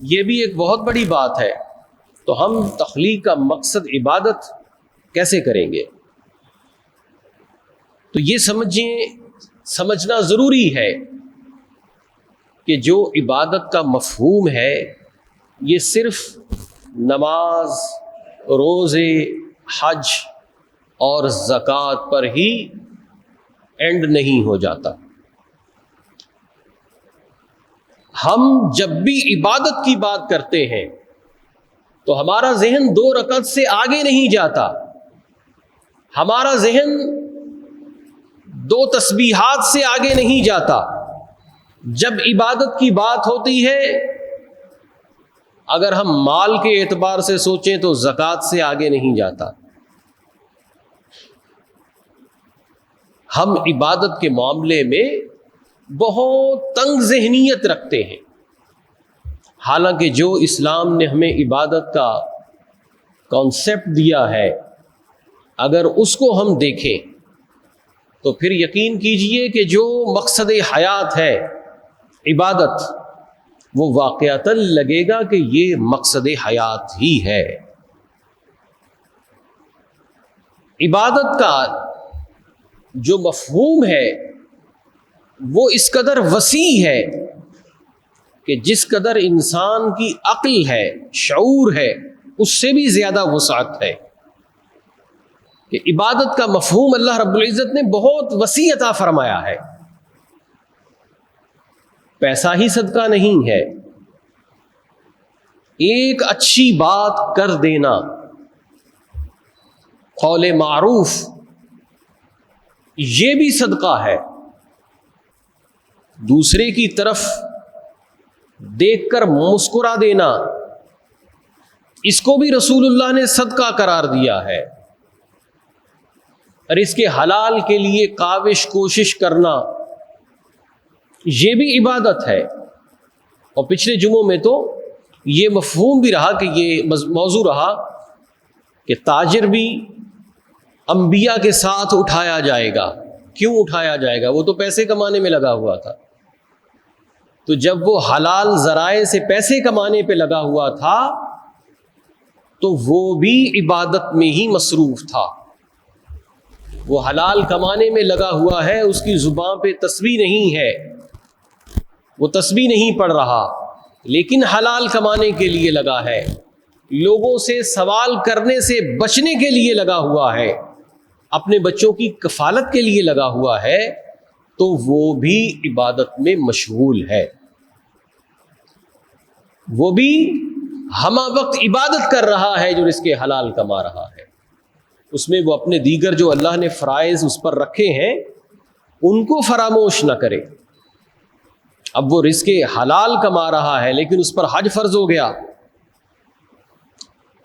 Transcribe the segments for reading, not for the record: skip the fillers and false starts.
یہ بھی ایک بہت بڑی بات ہے. تو ہم تخلیق کا مقصد عبادت کیسے کریں گے؟ تو یہ سمجھنا ضروری ہے کہ جو عبادت کا مفہوم ہے یہ صرف نماز، روزے، حج اور زکوٰۃ پر ہی اینڈ نہیں ہو جاتا. ہم جب بھی عبادت کی بات کرتے ہیں تو ہمارا ذہن 2 رکعت سے آگے نہیں جاتا. ہمارا ذہن 2 تسبیحات سے آگے نہیں جاتا. جب عبادت کی بات ہوتی ہے، اگر ہم مال کے اعتبار سے سوچیں تو زکوٰۃ سے آگے نہیں جاتا. ہم عبادت کے معاملے میں بہت تنگ ذہنیت رکھتے ہیں، حالانکہ جو اسلام نے ہمیں عبادت کا کانسیپٹ دیا ہے اگر اس کو ہم دیکھیں تو پھر یقین کیجئے کہ جو مقصد حیات ہے عبادت، وہ واقعتاً لگے گا کہ یہ مقصد حیات ہی ہے. عبادت کا جو مفہوم ہے وہ اس قدر وسیع ہے کہ جس قدر انسان کی عقل ہے، شعور ہے، اس سے بھی زیادہ وسعت ہے. کہ عبادت کا مفہوم اللہ رب العزت نے بہت وسیع عطا فرمایا ہے. پیسہ ہی صدقہ نہیں ہے، ایک اچھی بات کر دینا، قول معروف، یہ بھی صدقہ ہے. دوسرے کی طرف دیکھ کر مسکرا دینا، اس کو بھی رسول اللہ نے صدقہ قرار دیا ہے. اور اس کے حلال کے لیے کاوش کوشش کرنا، یہ بھی عبادت ہے. اور پچھلے جمعوں میں تو یہ مفہوم بھی رہا کہ یہ موضوع رہا کہ تاجر بھی انبیاء کے ساتھ اٹھایا جائے گا. کیوں اٹھایا جائے گا؟ وہ تو پیسے کمانے میں لگا ہوا تھا. تو جب وہ حلال ذرائع سے پیسے کمانے پہ لگا ہوا تھا تو وہ بھی عبادت میں ہی مصروف تھا. وہ حلال کمانے میں لگا ہوا ہے، اس کی زبان پہ تسبیح نہیں ہے، وہ تسبیح نہیں پڑھ رہا، لیکن حلال کمانے کے لیے لگا ہے، لوگوں سے سوال کرنے سے بچنے کے لیے لگا ہوا ہے، اپنے بچوں کی کفالت کے لیے لگا ہوا ہے، تو وہ بھی عبادت میں مشغول ہے. وہ بھی ہمہ وقت عبادت کر رہا ہے جو رزق حلال کما رہا ہے. اس میں وہ اپنے دیگر جو اللہ نے فرائض اس پر رکھے ہیں ان کو فراموش نہ کرے. اب وہ رزق حلال کما رہا ہے لیکن اس پر حج فرض ہو گیا.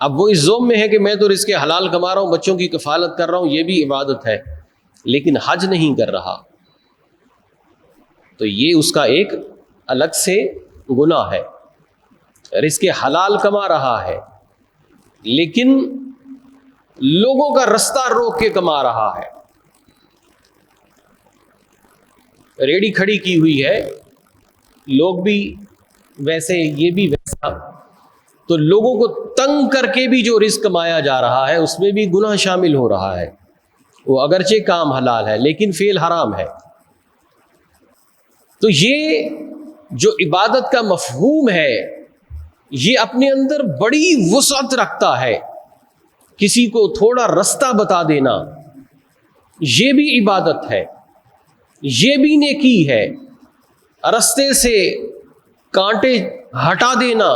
اب وہ اس ذوم میں ہے کہ میں تو رزق حلال کما رہا ہوں، بچوں کی کفالت کر رہا ہوں، یہ بھی عبادت ہے، لیکن حج نہیں کر رہا. تو یہ اس کا ایک الگ سے گناہ ہے. رزق حلال کما رہا ہے لیکن لوگوں کا رستہ روک کے کما رہا ہے. ریڑھی کھڑی کی ہوئی ہے، لوگ بھی ویسے، یہ بھی ویسا، تو لوگوں کو تنگ کر کے بھی جو رزق کمایا جا رہا ہے اس میں بھی گناہ شامل ہو رہا ہے. وہ اگرچہ کام حلال ہے لیکن فعل حرام ہے. تو یہ جو عبادت کا مفہوم ہے یہ اپنے اندر بڑی وسعت رکھتا ہے. کسی کو تھوڑا رستہ بتا دینا یہ بھی عبادت ہے، یہ بھی نیکی ہے. رستے سے کانٹے ہٹا دینا،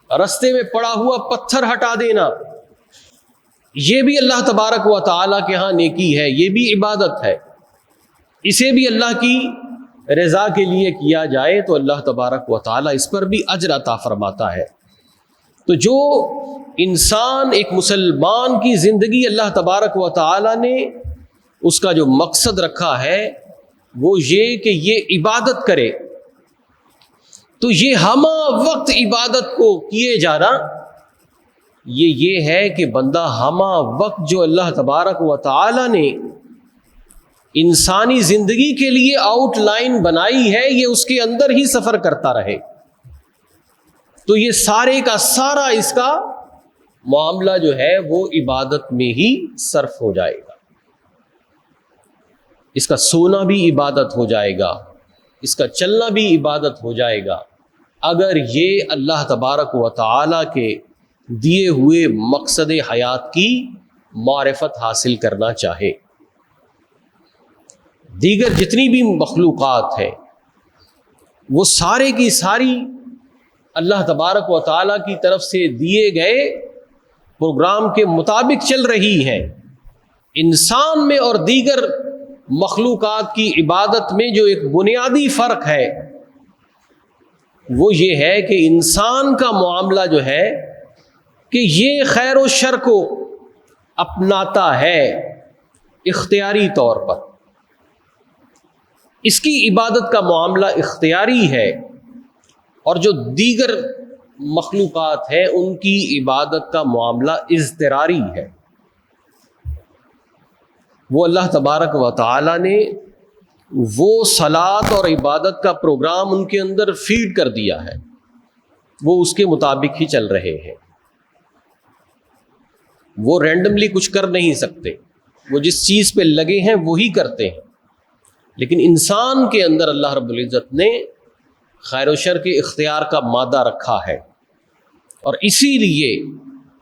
رستے میں پڑا ہوا پتھر ہٹا دینا، یہ بھی اللہ تبارک و تعالیٰ کے ہاں نیکی ہے، یہ بھی عبادت ہے. اسے بھی اللہ کی رضا کے لیے کیا جائے تو اللہ تبارک و تعالیٰ اس پر بھی اجر عطا فرماتا ہے. تو جو انسان، ایک مسلمان کی زندگی اللہ تبارک و تعالیٰ نے اس کا جو مقصد رکھا ہے وہ یہ کہ یہ عبادت کرے، تو یہ ہمہ وقت عبادت کو کیے جانا، یہ ہے کہ بندہ ہمہ وقت جو اللہ تبارک و تعالیٰ نے انسانی زندگی کے لیے آؤٹ لائن بنائی ہے یہ اس کے اندر ہی سفر کرتا رہے. تو یہ سارے کا سارا اس کا معاملہ جو ہے وہ عبادت میں ہی صرف ہو جائے گا. اس کا سونا بھی عبادت ہو جائے گا، اس کا چلنا بھی عبادت ہو جائے گا، اگر یہ اللہ تبارک و تعالی کے دیے ہوئے مقصد حیات کی معرفت حاصل کرنا چاہے. دیگر جتنی بھی مخلوقات ہیں وہ سارے کی ساری اللہ تبارک و تعالی کی طرف سے دیے گئے پروگرام کے مطابق چل رہی ہیں. انسان میں اور دیگر مخلوقات کی عبادت میں جو ایک بنیادی فرق ہے وہ یہ ہے کہ انسان کا معاملہ جو ہے کہ یہ خیر و شر کو اپناتا ہے اختیاری طور پر، اس کی عبادت کا معاملہ اختیاری ہے، اور جو دیگر مخلوقات ہیں ان کی عبادت کا معاملہ اضطراری ہے. وہ اللہ تبارک و تعالی نے وہ صلاۃ اور عبادت کا پروگرام ان کے اندر فیڈ کر دیا ہے، وہ اس کے مطابق ہی چل رہے ہیں. وہ رینڈملی کچھ کر نہیں سکتے، وہ جس چیز پہ لگے ہیں وہی کرتے ہیں. لیکن انسان کے اندر اللہ رب العزت نے خیر و شر کے اختیار کا مادہ رکھا ہے، اور اسی لیے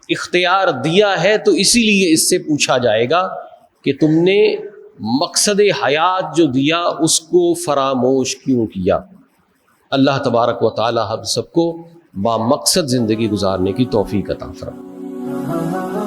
اختیار دیا ہے تو اسی لیے اس سے پوچھا جائے گا کہ تم نے مقصد حیات جو دیا اس کو فراموش کیوں کیا. اللہ تبارک و تعالی ہم سب کو با مقصد زندگی گزارنے کی توفیق عطا فرمائے.